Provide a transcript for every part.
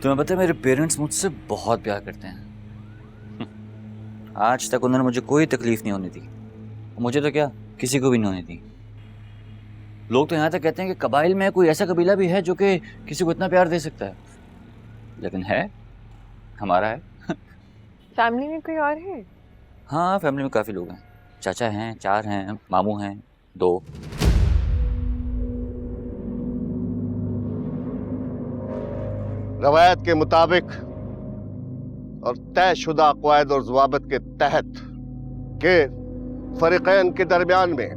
तुम्हें पता है मेरे पेरेंट्स मुझसे बहुत प्यार करते हैं। आज तक उन्होंने मुझे कोई तकलीफ नहीं होने दी। मुझे तो क्या, किसी को भी नहीं होने दी। लोग तो यहाँ तक कहते हैं कि कबाइल में कोई ऐसा कबीला भी है जो कि किसी को इतना प्यार दे सकता है, लेकिन है, हमारा है। फैमिली में कोई और है? हाँ, फैमिली में काफी लोग हैं। चाचा हैं, 4 हैं, मामू हैं 2। रवायत के मुताबिक और तयशुदा क़वायद और ज़वाबित के तहत के फरीक़ैन के दरमियान में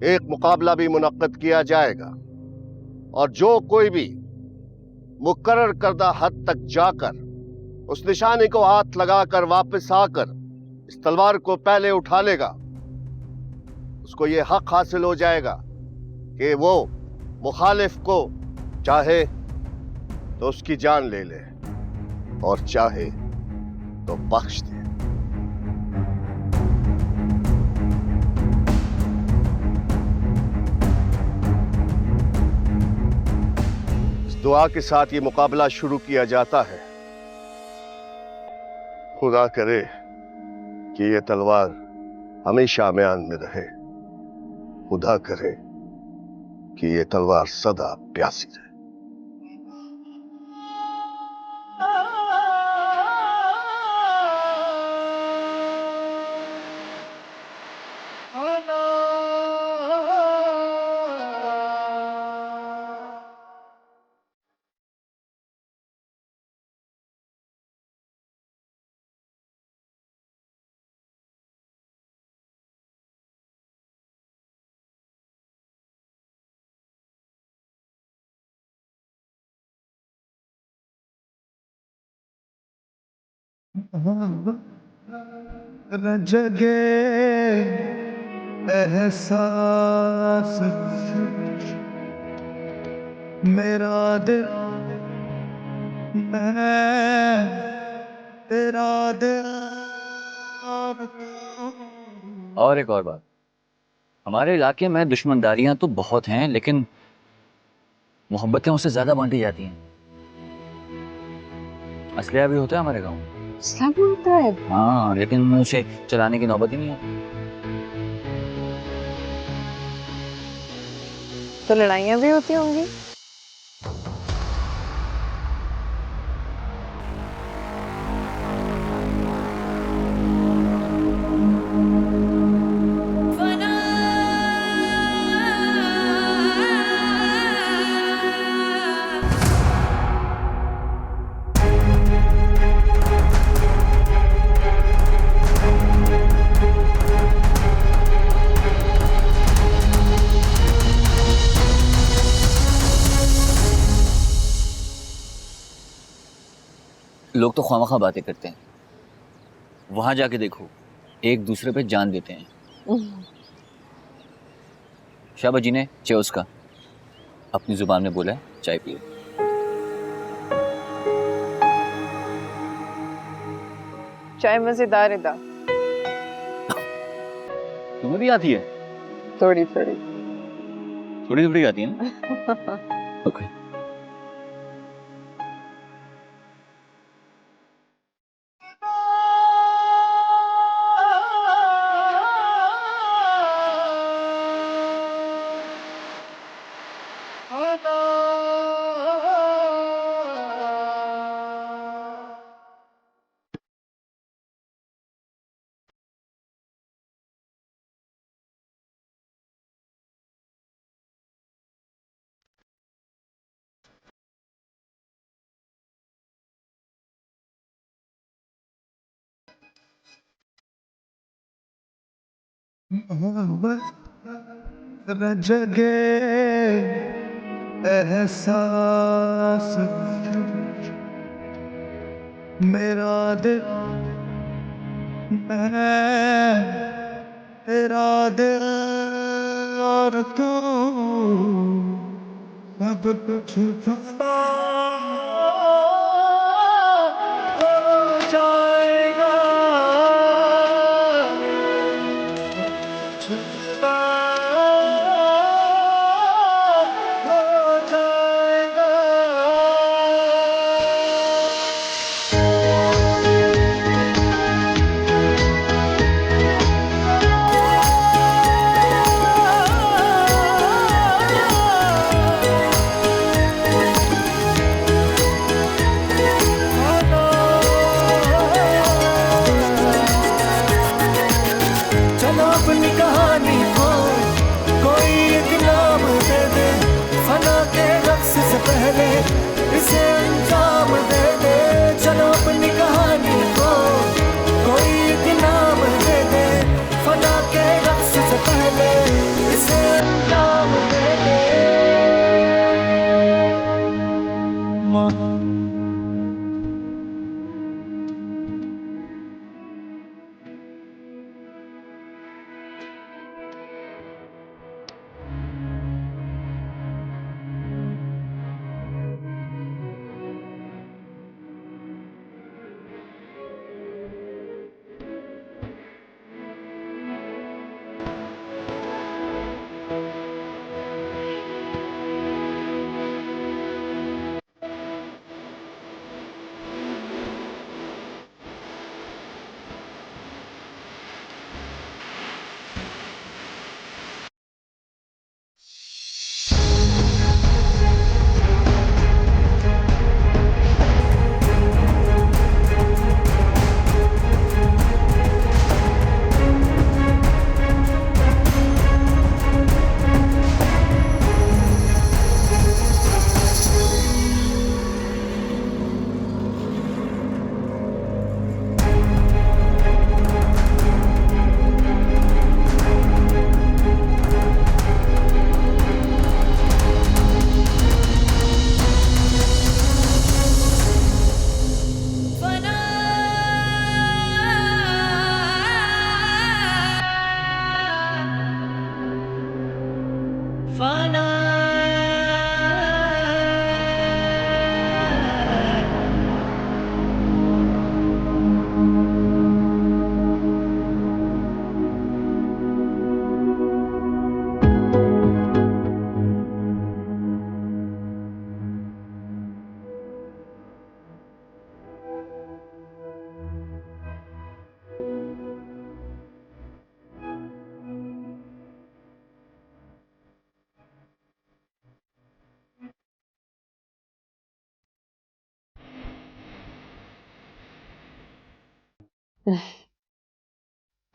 एक मुकाबला भी मुनक्किद किया जाएगा और जो कोई भी मुकर्रर करदा हद तक जाकर उस निशानी को हाथ लगाकर वापस आकर इस तलवार को पहले उठा लेगा, उसको यह हक हासिल हो जाएगा कि वो मुखालिफ को चाहे तो उसकी जान ले ले और चाहे तो बख्श दे। इस दुआ के साथ ये मुकाबला शुरू किया जाता है। खुदा करे कि ये तलवार हमेशा म्यान में रहे। खुदा करे कि ये तलवार सदा प्यासी रहे। जगे एहसास मेरा दिल मैं तेरा दिल। और एक और बात, हमारे इलाके में दुश्मनदारियां तो बहुत हैं, लेकिन मोहब्बतें उससे ज्यादा बांटी जाती हैं। असलिया भी होता है हमारे गांव में। सब होता है। हाँ, लेकिन उसे चलाने की नौबत ही नहीं आती। तो लड़ाइयाँ भी होती होंगी। लोग तो ख्वामखा बातें करते हैं, वहां जाके देखो, एक दूसरे पे जान देते हैं। शाबाश जी ने चेयर्स का अपनी जुबान में बोला है, चाय पियो। चाय मजेदार है दा। तुम्हें भी आती है? थोड़ी थोड़ी। थोड़ी थोड़ी आती है ना? ओके। जगे एहसास मेरा दिल मैं तेरा दिल और तू सब कुछ हो जाएगा। हो जाएगा।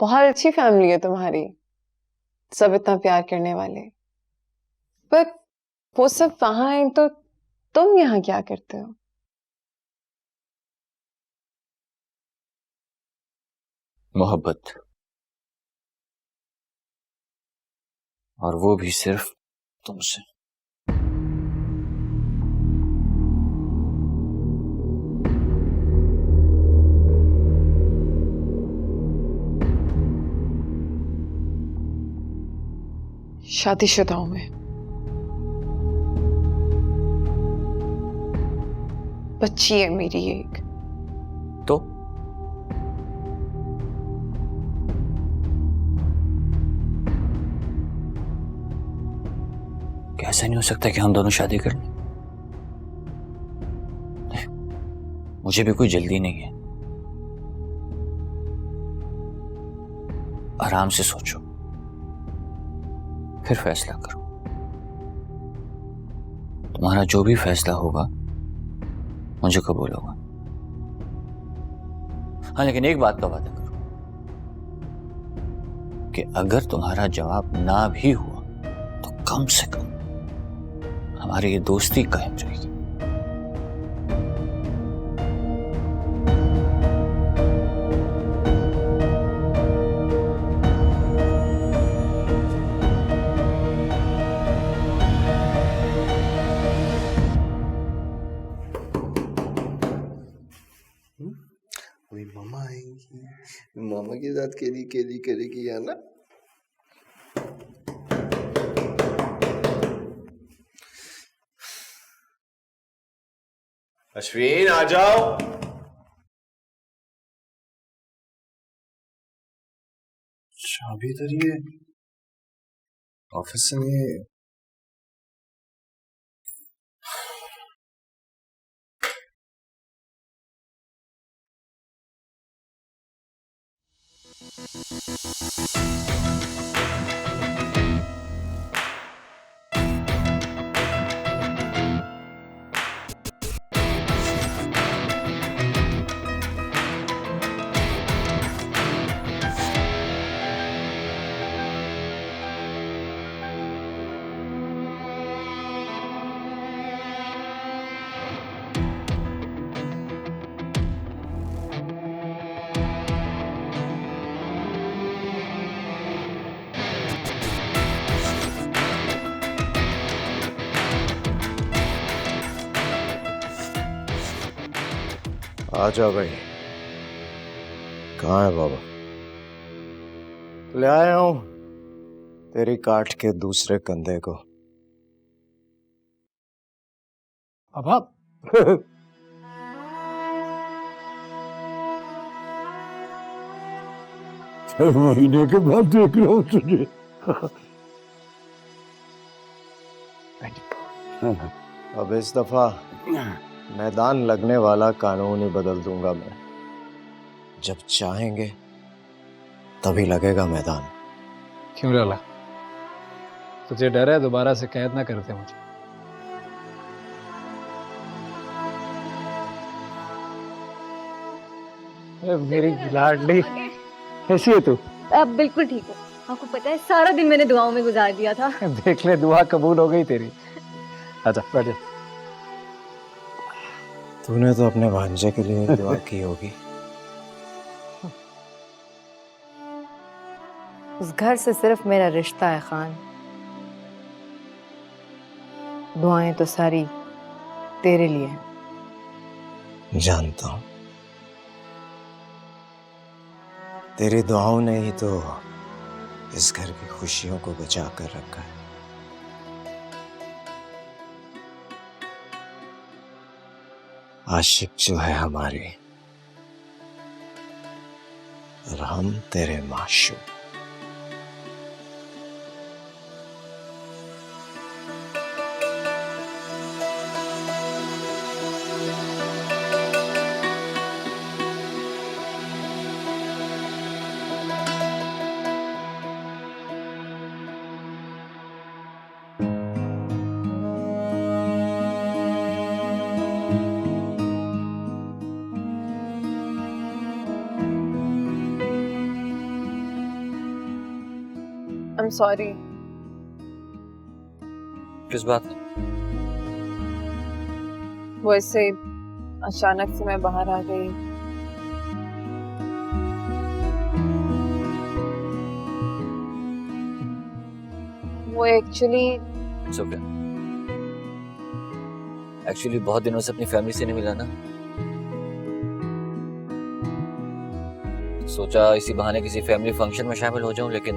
बहुत अच्छी फैमिली है तुम्हारी, सब इतना प्यार करने वाले। पर वो सब वहां हैं तो तुम यहाँ क्या करते हो? मोहब्बत, और वो भी सिर्फ तुमसे। शादीशुदा हूं मैं, बच्ची है मेरी एक। तो कैसा नहीं हो सकता कि हम दोनों शादी कर लें? मुझे भी कोई जल्दी नहीं है, आराम से सोचो फिर फैसला करो। तुम्हारा जो भी फैसला होगा मुझे कबूल होगा। हाँ, लेकिन एक बात का वादा करो कि अगर तुम्हारा जवाब ना भी हुआ तो कम से कम हमारी ये दोस्ती कायम रहेगी। अभी मामा आएंगी, मामा के साथ केली केली करेगी है ना। अश्विन आ जाओ। चाबी इधर ही है, ऑफिस से नहीं है। आ जा भाई। कहाँ है बाबा? ले आया हूं तेरी काट के दूसरे कंधे को। अब आप महीने के बाद देख रहा हूं तुझे। अब इस दफा मैदान लगने वाला कानून ही बदल दूंगा मैं। जब चाहेंगे तभी लगेगा मैदान। क्यों लाला, तुझे डर है दोबारा से कैद ना करते मुझे? मेरी लाडली, कैसी है तू? अब बिल्कुल ठीक है। आपको पता है सारा दिन मैंने दुआओं में गुजार दिया था। देख ले, दुआ कबूल हो गई तेरी। आजा बैठ जा। तूने तो अपने भांजे के लिए दुआ की होगी। उस घर से सिर्फ मेरा रिश्ता है खान। दुआएं तो सारी तेरे लिए हैं। जानता हूं, तेरी दुआओं ने ही तो इस घर की खुशियों को बचा कर रखा है। आशिक जो है हमारे, और हम तेरे माशूक। I'm sorry. किस बात? वो ऐसे अचानक से मैं बाहर आ गई। वो एक्चुअली बहुत दिनों से अपनी फैमिली से नहीं मिला ना, सोचा इसी बहाने किसी फैमिली फंक्शन में शामिल हो जाऊं, लेकिन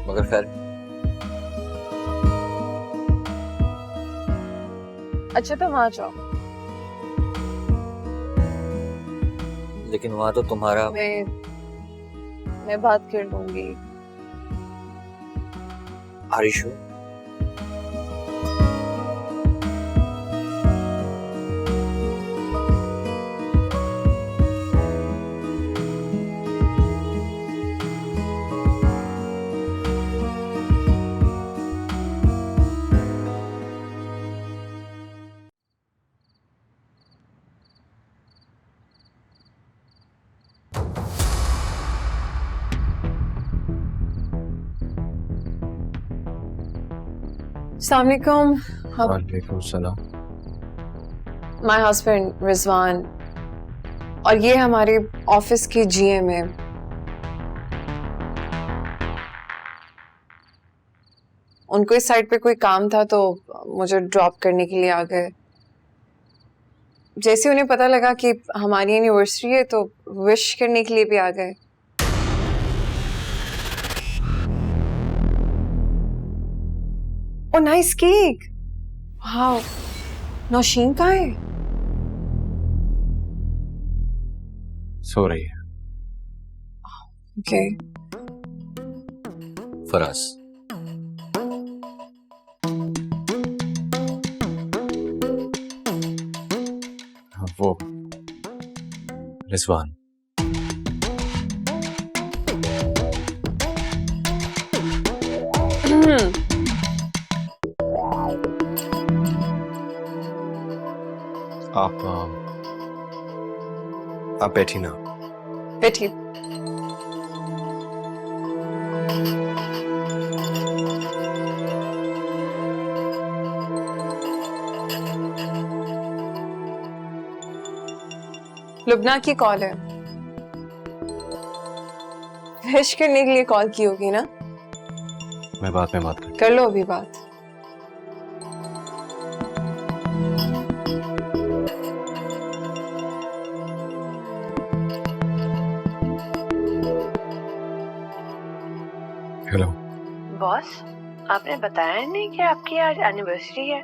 मगर खैर। अच्छा तुम आ जाओ। लेकिन वहां तो तुम्हारा मैं बात कर लूंगी। आरिशु, अस्सलामुअलैकुम। वालेकुम सलाम। माय हस्बैंड रिजवान, और ये हमारे ऑफिस की जीएम है। उनको इस साइड पे कोई काम था तो मुझे ड्रॉप करने के लिए आ गए। जैसे उन्हें पता लगा कि हमारी एनिवर्सरी है तो विश करने के लिए भी आ गए। ओ नाइस केक। वाओ, नौशीन कहाँ है? सो रही है। ओके। फराज, वो रिजवान। आप बैठी ना। बैठी। लुबना की कॉल है। विश करने के लिए कॉल की होगी ना? मैं बाद में बात करता कर लो अभी बात। बॉस, आपने बताया नहीं कि आपकी आज एनिवर्सरी है।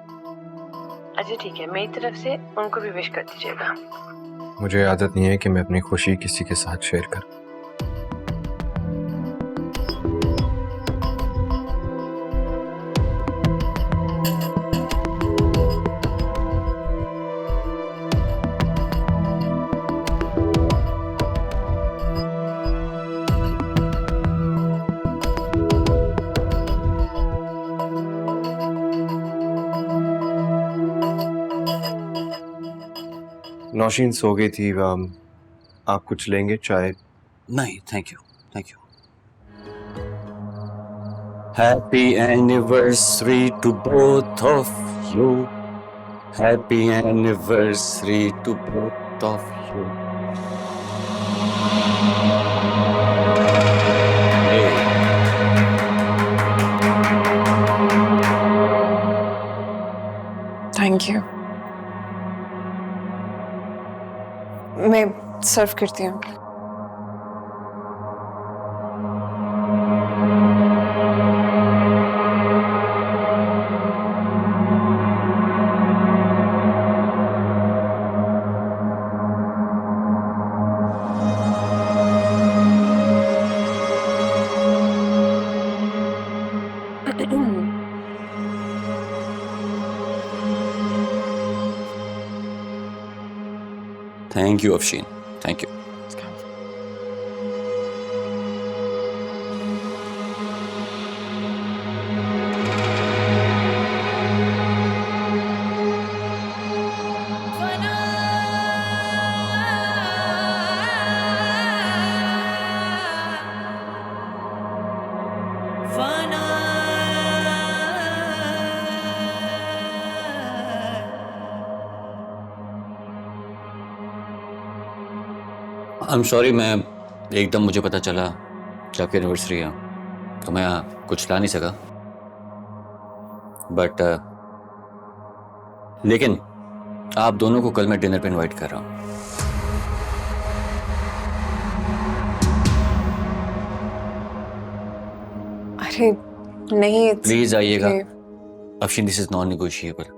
अच्छा ठीक है, मेरी तरफ से उनको भी विश कर दीजिएगा। मुझे आदत नहीं है कि मैं अपनी खुशी किसी के साथ शेयर करूं। नौशीन सो गई थी। आप कुछ लेंगे? चाय? नहीं, thank you, thank you. Happy anniversary to both of you, happy anniversary to both of you. Thank you. मैं सर्व करती हूँ। Thank you Afsheen, thank you. I am sorry, मैं एकदम मुझे पता चला कि आपकी एनिवर्सरी है तो मैं कुछ ला नहीं सका, बट लेकिन आप दोनों को कल मैं डिनर पे इनवाइट कर रहा हूँ। अरे नहीं, प्लीज आइएगा Afsheen, this is non negotiable.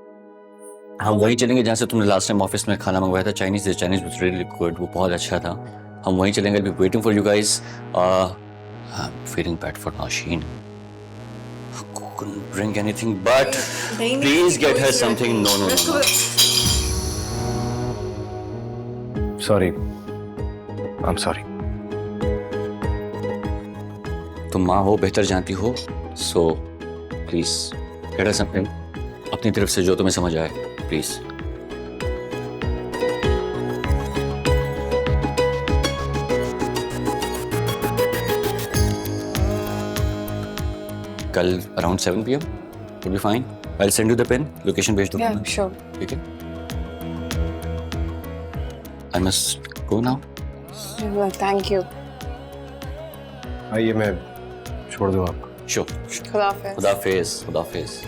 हम वहीं चलेंगे जहाँ से तुमने लास्ट टाइम ऑफिस में खाना मंगवाया था, चाइनीज वाज रियली गुड, वो बहुत अच्छा था। हम वहीं चलेंगे, I'll be waiting for you guys. I'm feeling bad for Nasheen. Couldn't bring anything, but please get her something. No. Sorry, I am sorry. तुम माँ हो, बेहतर जानती हो, so please get her something. अपनी तरफ से जो तुम्हें समझ आए, प्लीज। कल around 7 PM would be fine. I'll send you the pin. Location भेज दूँगा मैं। श्योर। ठीक है? I must go now. Thank you. आइए, मैं छोड़ दूँ आपको। Sure. खुदाफिज। खुदाफिज, खुदाफिज।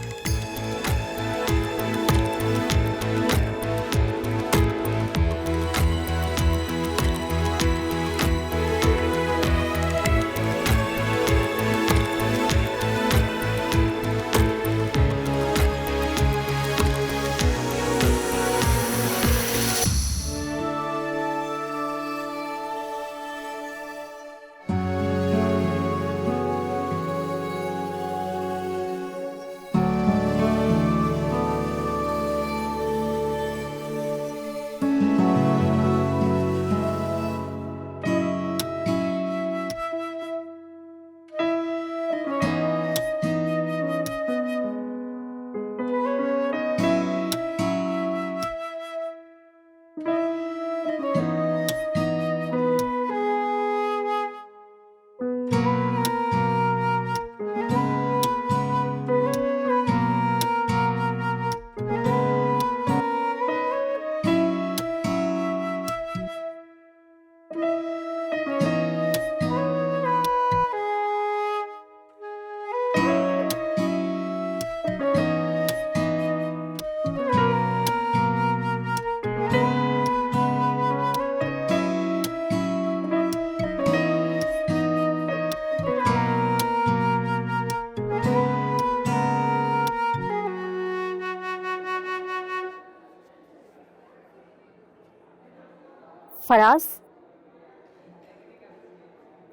फराज,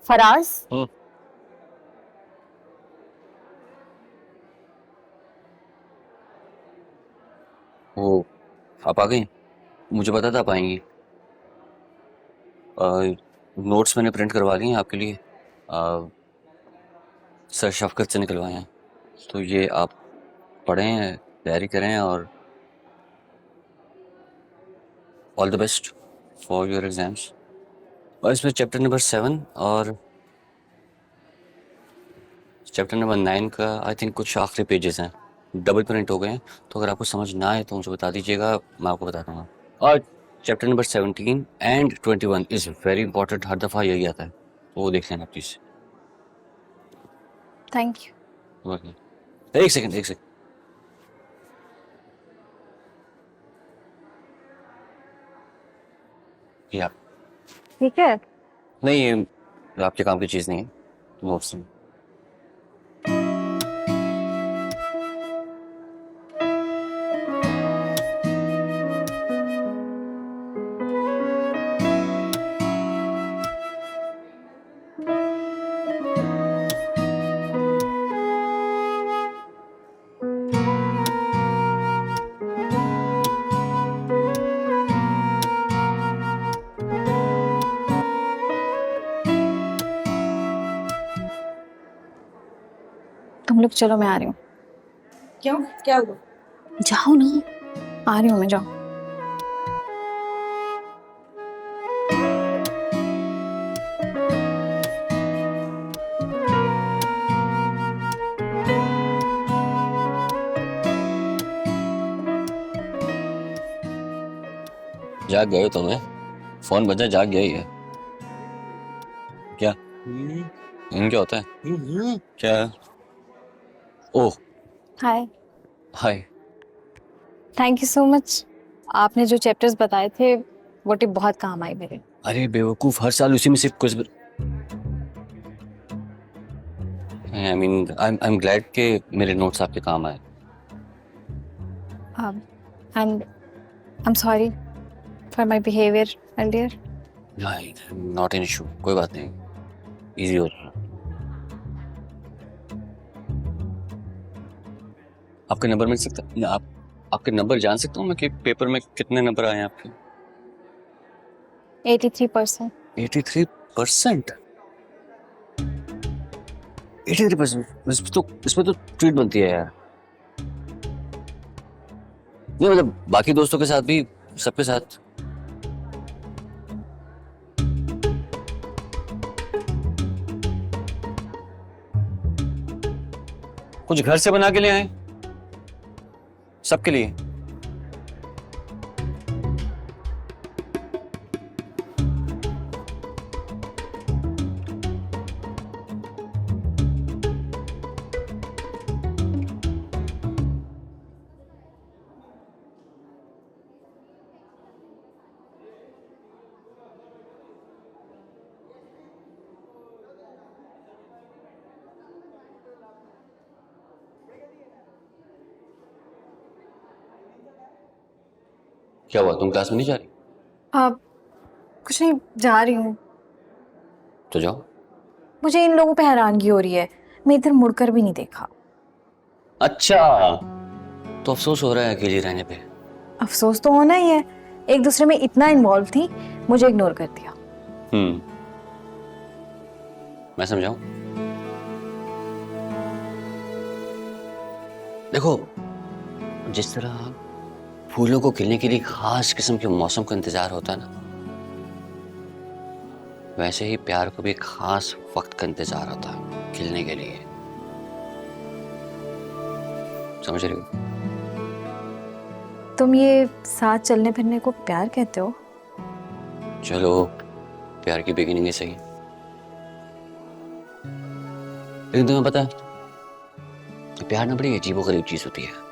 फराज, वो आप आ गई? मुझे पता था आप आएंगी। नोट्स मैंने प्रिंट करवा लिए हैं आपके लिए। सर शफकत से निकलवाए हैं, तो ये आप पढ़ें, तैयारी करें और all the best for your exams. और इसमें चैप्टर नंबर 7 और चैप्टर नंबर 9 का आई थिंक कुछ आखिरी पेजेस हैं, डबल प्रिंट हो गए हैं, तो अगर आपको समझ ना आए तो मुझे बता दीजिएगा, मैं आपको बता दूंगा। और chapter number 17 and 21 is very important, हर दफ़ा यही आता है, तो वो देख लेना प्लीज़। Thank you. एक सेकंड। ये आप ठीक है। नहीं, ये आपके काम की चीज़ नहीं है, नोट्स में। तुम लोग चलो, मैं आ रही हूँ। क्यों, क्या हुआ? जाओ ना, आ रही हूँ मैं, जाओ। जाग गए हो तुम्हें? फोन बजा, जाग गया ही है क्या? क्या होता है क्या? Oh hi, hi. Thank you so much. आपने जो चैप्टर्स बताए थे वो टिप बहुत काम आई मेरे। अरे बेवकूफ, हर साल उसी में से कुछ I mean I am glad के मेरे नोट्स आपके काम आए। I'm sorry for my behavior earlier. Not an issue, कोई बात नहीं, इजी हो रहा। आपका नंबर मिल सकता? आपके नंबर जान सकता हूँ मैं कि पेपर में कितने नंबर आए हैं आपके? 83%। 83%? 83%? इसमें तो ट्रीट बनती है यार। नहीं मतलब बाकी दोस्तों के साथ भी, सबके साथ। कुछ घर से बना के ले आए सबके लिए। क्या हुआ, तुम क्लास में नहीं जा रही? कुछ नहीं, जा रही हूँ। तो जाओ। मुझे इन लोगों पे हैरानगी हो रही है, मैं इधर मुड़कर भी नहीं देखा। अच्छा, तो अफसोस हो रहा है अकेली रहने पे? अफसोस तो होना ही है, एक दूसरे में इतना इन्वॉल्व थी, मुझे इग्नोर कर दिया। मैं समझाऊं? देखो, जिस तरह फूलों को खिलने के लिए खास किस्म के मौसम का इंतजार होता है ना, वैसे ही प्यार को भी खास वक्त का इंतजार होता है खिलने के लिए। समझ रही हो? तुम ये साथ चलने फिरने को प्यार कहते हो? चलो, प्यार की बिगिनिंग ही सही, लेकिन तुम्हें पता है प्यार ना बड़ी अजीबोगरीब चीज होती है।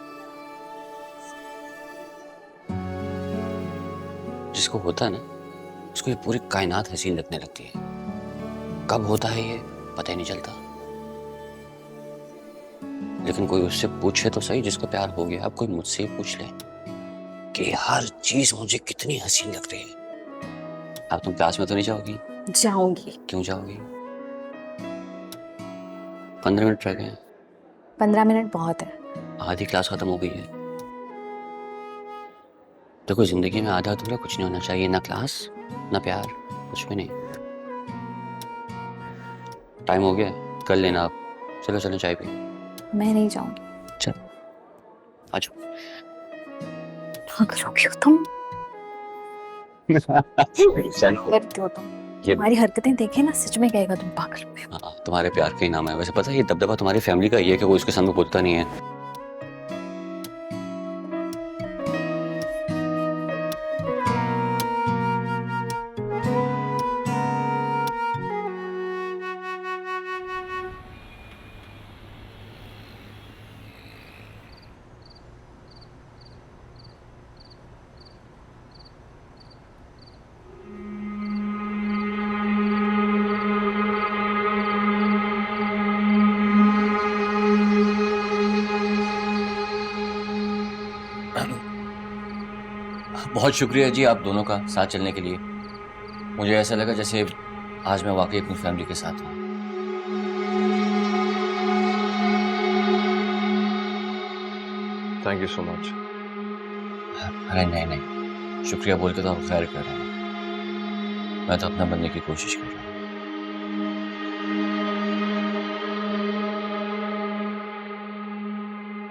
जिसको होता है ना, उसको ये पूरी कायनात हसीन लगने लगती है। कब होता है ये पता ही नहीं चलता। लेकिन कोई उससे पूछे तो सही जिसको प्यार हो गया। अब कोई मुझसे ही पूछ ले कि हर चीज मुझे कितनी हसीन लग रही है, अब तुम क्लास में तो नहीं जाओगी? जाऊंगी। क्यों जाओगी? 15 मिनट रह गए हैं। 15 मिनट बहुत है। आधी क्लास खत्म हो गई है। देखो जिंदगी में आधा अधूरा कुछ नहीं होना चाहिए, ना क्लास ना प्यार, कुछ भी नहीं। टाइम हो गया, कर लेना आप। चलो चलो चाय पी। मैं नहीं जाऊंगी। चल आ जाओ। पागल हो गई हो तुम। चलो। करती हो तुम। ये तुम्हारी हरकतें देखे ना, सच में कहेगा तुम पागल हो। हाँ, तुम्हारे प्यार का ही नाम है। वैसे पता है ये दबदबा तुम्हारी फैमिली का ही है कि वो इसके सामने बोलता नहीं है। बहुत शुक्रिया जी आप दोनों का साथ चलने के लिए। मुझे ऐसा लगा जैसे आज मैं वाकई अपनी फैमिली के साथ हूँ। Thank you so much. अरे नहीं नहीं, शुक्रिया बोल के तो आप खैर कर रहे हैं। मैं तो अपना बनने की कोशिश कर रहा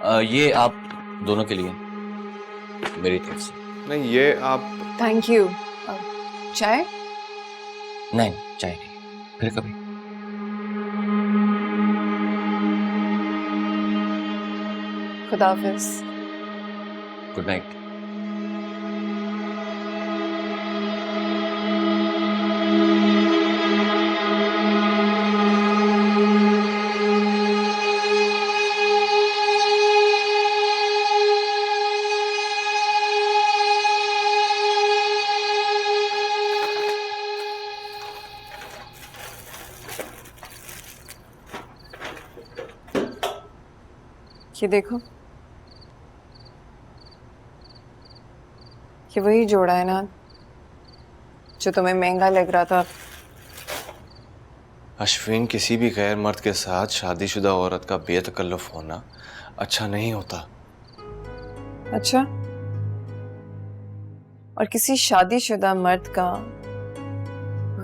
हूँ। ये आप दोनों के लिए मेरी तरफ से। नहीं ये आप थैंक यू। चाय? नहीं चाय नहीं, फिर कभी। खुदाफिज। Good night. ये देखो, ये वही जोड़ा है ना जो तुम्हें महंगा लग रहा था। अश्विन, किसी भी गैर मर्द के साथ शादीशुदा औरत का बेतकल्लुफ होना अच्छा नहीं होता। अच्छा, और किसी शादीशुदा मर्द का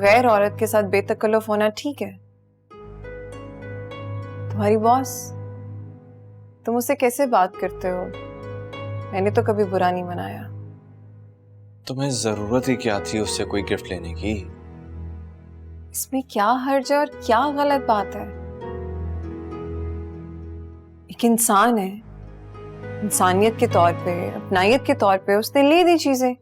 गैर औरत के साथ बेतकल्लुफ होना ठीक है? तुम्हारी बॉस, तुम उससे कैसे बात करते हो? मैंने तो कभी बुरा नहीं मनाया। तुम्हें जरूरत ही क्या थी उससे कोई गिफ्ट लेने की? इसमें क्या हर्ज है और क्या गलत बात है? एक इंसान है, इंसानियत के तौर पे, अपनायत के तौर पे उसने ले दी चीजें।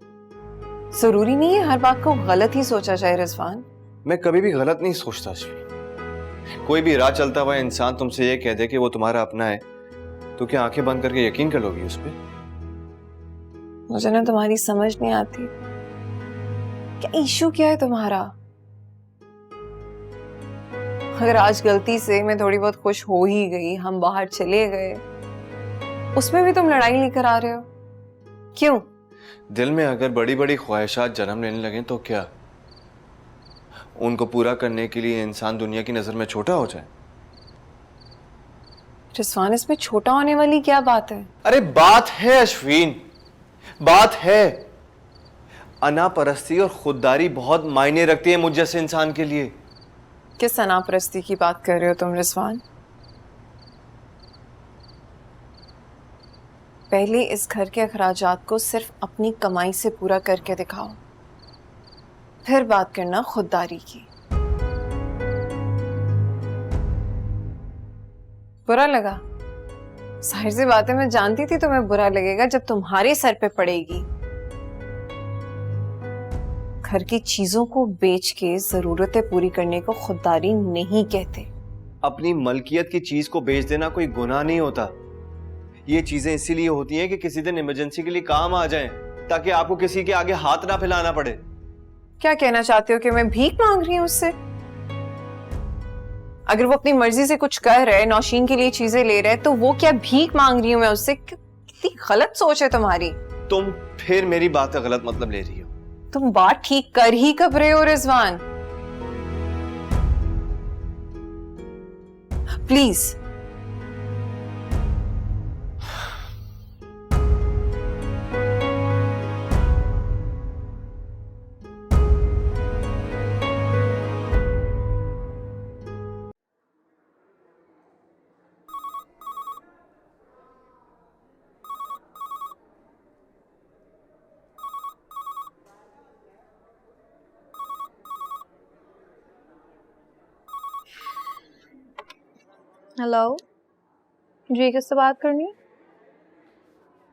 जरूरी नहीं है हर बात को गलत ही सोचा जाए रिजवान। मैं कभी भी गलत नहीं सोचता अश्विन। कोई भी राह चलता हुआ इंसान तुमसे ये कह दे कि वो तुम्हारा अपना है, तो क्या आंखें बंद करके यकीन कर लोगी उस पर? मुझे ना तुम्हारी समझ नहीं आती। क्या इशू क्या है तुम्हारा? अगर आज गलती से मैं थोड़ी बहुत खुश हो ही गई, हम बाहर चले गए, उसमें भी तुम लड़ाई लेकर आ रहे हो, क्यों? दिल में अगर बड़ी बड़ी ख्वाहिशात जन्म लेने लगे तो क्या उनको पूरा करने के लिए इंसान दुनिया की नजर में छोटा हो जाए? रिजवान, इसमें छोटा होने वाली क्या बात है? अरे बात है अश्विन, बात है। अनापरस्ती और खुददारी बहुत मायने रखती है मुझ जैसे इंसान के लिए। किस अनापरस्ती की बात कर रहे हो तुम रिजवान? पहले इस घर के अखराजात को सिर्फ अपनी कमाई से पूरा करके दिखाओ, फिर बात करना खुददारी की। बुरा लगा? जाहिर सी बात है, मैं जानती थी तुम्हें बुरा लगेगा जब तुम्हारे सर पे पड़ेगी। घर की चीजों को बेच के जरूरतें पूरी करने को खुददारी नहीं कहते। अपनी मलकियत की चीज को बेच देना कोई गुनाह नहीं होता। ये चीजें इसीलिए होती हैं कि किसी दिन इमरजेंसी के लिए काम आ जाएं, ताकि आपको किसी के आगे हाथ ना फैलाना पड़े। क्या कहना चाहते हो कि मैं भीख मांग रही हूं उससे? अगर वो अपनी मर्जी से कुछ कर रहे, नौशीन के लिए चीजें ले रहे, तो वो क्या भीख मांग रही हूं मैं उससे? कितनी गलत सोच है तुम्हारी। तुम फिर मेरी बात का गलत मतलब ले रही हो। तुम बात ठीक कर ही कब रहे हो रिजवान? प्लीज। हेलो जी, किससे बात करनी है?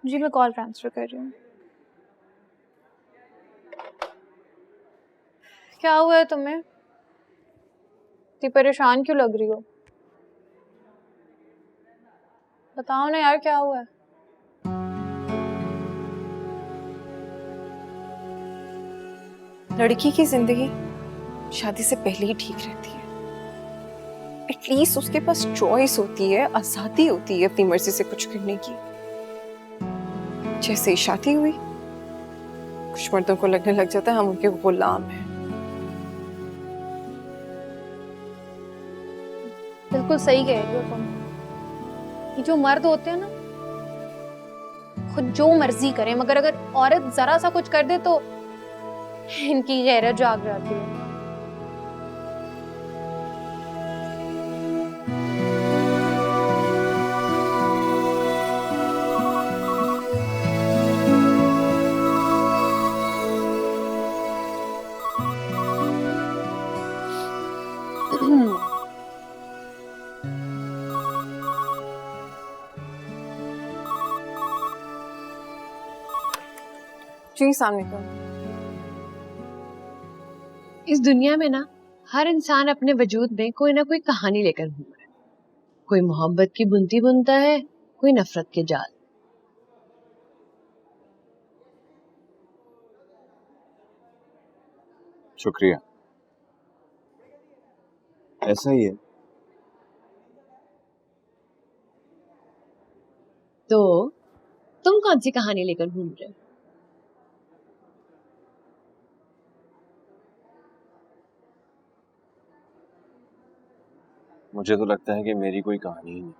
जी मैं कॉल ट्रांसफर कर रही हूँ। क्या हुआ है तुम्हें? इतनी परेशान क्यों लग रही हो? बताओ ना यार, क्या हुआ है? लड़की की जिंदगी शादी से पहले ही ठीक रहती है। एटलीस्ट उसके पास चॉइस होती है, आजादी होती है अपनी मर्जी से कुछ करने की। जैसे ही शादी हुई, कुछ मर्दों को लगने लग जाता है हम उनके गुलाम हैं। बिल्कुल सही कह रही हो तुम। ये जो मर्द होते हैं ना, खुद जो मर्जी करें, मगर अगर औरत जरा सा कुछ कर दे तो इनकी गैरत जाग जाती है। जी सामने को। इस दुनिया में ना हर इंसान अपने वजूद में कोई ना कोई कहानी लेकर घूम रहा है। कोई मोहब्बत की बुनती बुनता है, कोई नफरत के जाल। शुक्रिया। ऐसा ही है। तो तुम कौन सी कहानी लेकर घूम रहे हो? मुझे तो लगता है कि मेरी कोई कहानी ही नहीं।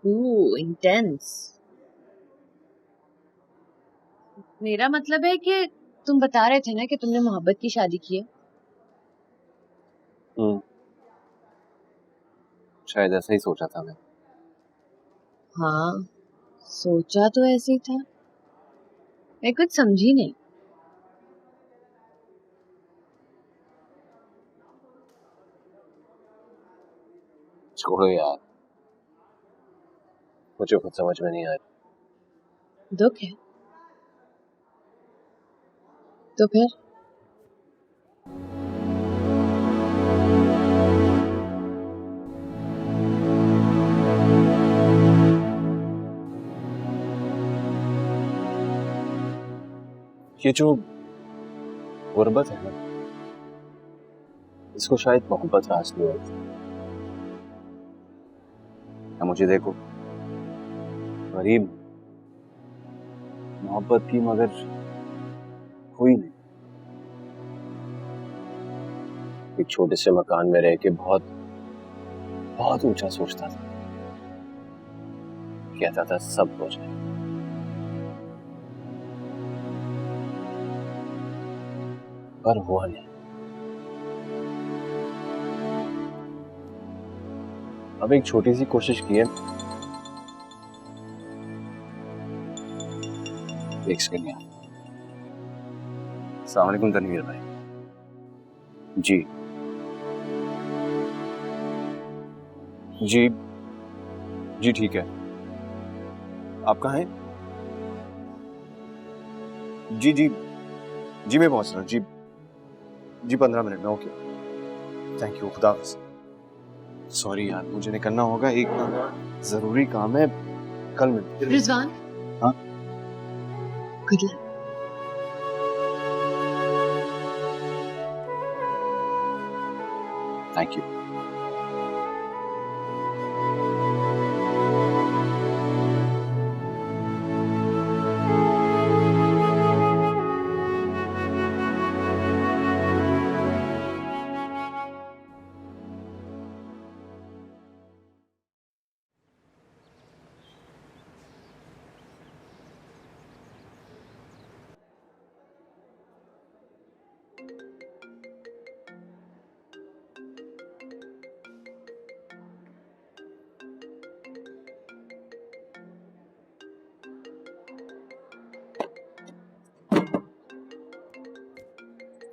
ओह, इंटेंस। मेरा मतलब है कि तुम बता रहे थे ना कि तुमने मोहब्बत की शादी की है। शायद ऐसा ही सोचा था मैं। हाँ, सोचा तो ऐसे ही था। मैं कुछ समझी नहीं। छोड़ो यार, मुझे खुद समझ में नहीं आ रही। दुख है तो फिर? ये जो गुर्बत है ना, इसको शायद मोहब्बत हासिल हुई थी। या मुझे देखो, गरीब मोहब्बत की, मगर हुई नहीं। एक छोटे से मकान में रह के बहुत बहुत ऊंचा सोचता था, कहता था सब हो जाए। पर हुआ नहीं। अब एक छोटी सी कोशिश की है। एक सेकंड यार। अस्सलाम वालेकुम तनवीर भाई। जी जी जी ठीक है। आप कहाँ हैं? जी जी जी मैं पहुंच रहा हूँ। जी जी 15 मिनट में। Okay, thank you. खुदा हाफिज़। सॉरी यार, मुझे निकलना होगा, एक जरूरी काम है। कल मिलते हैं। रिजवान। हाँ? Good luck. Thank you.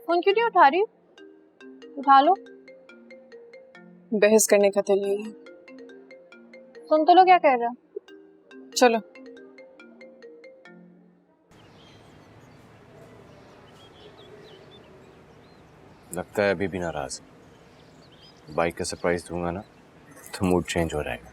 Phone क्यों नहीं उठा रही? उठा लो। बहस करने का दिल नहीं है। सुन तो लो क्या कह रहा है। चलो। लगता है अभी भी नाराज। बाइक का सरप्राइज दूंगा ना तो मूड चेंज हो जाएगा।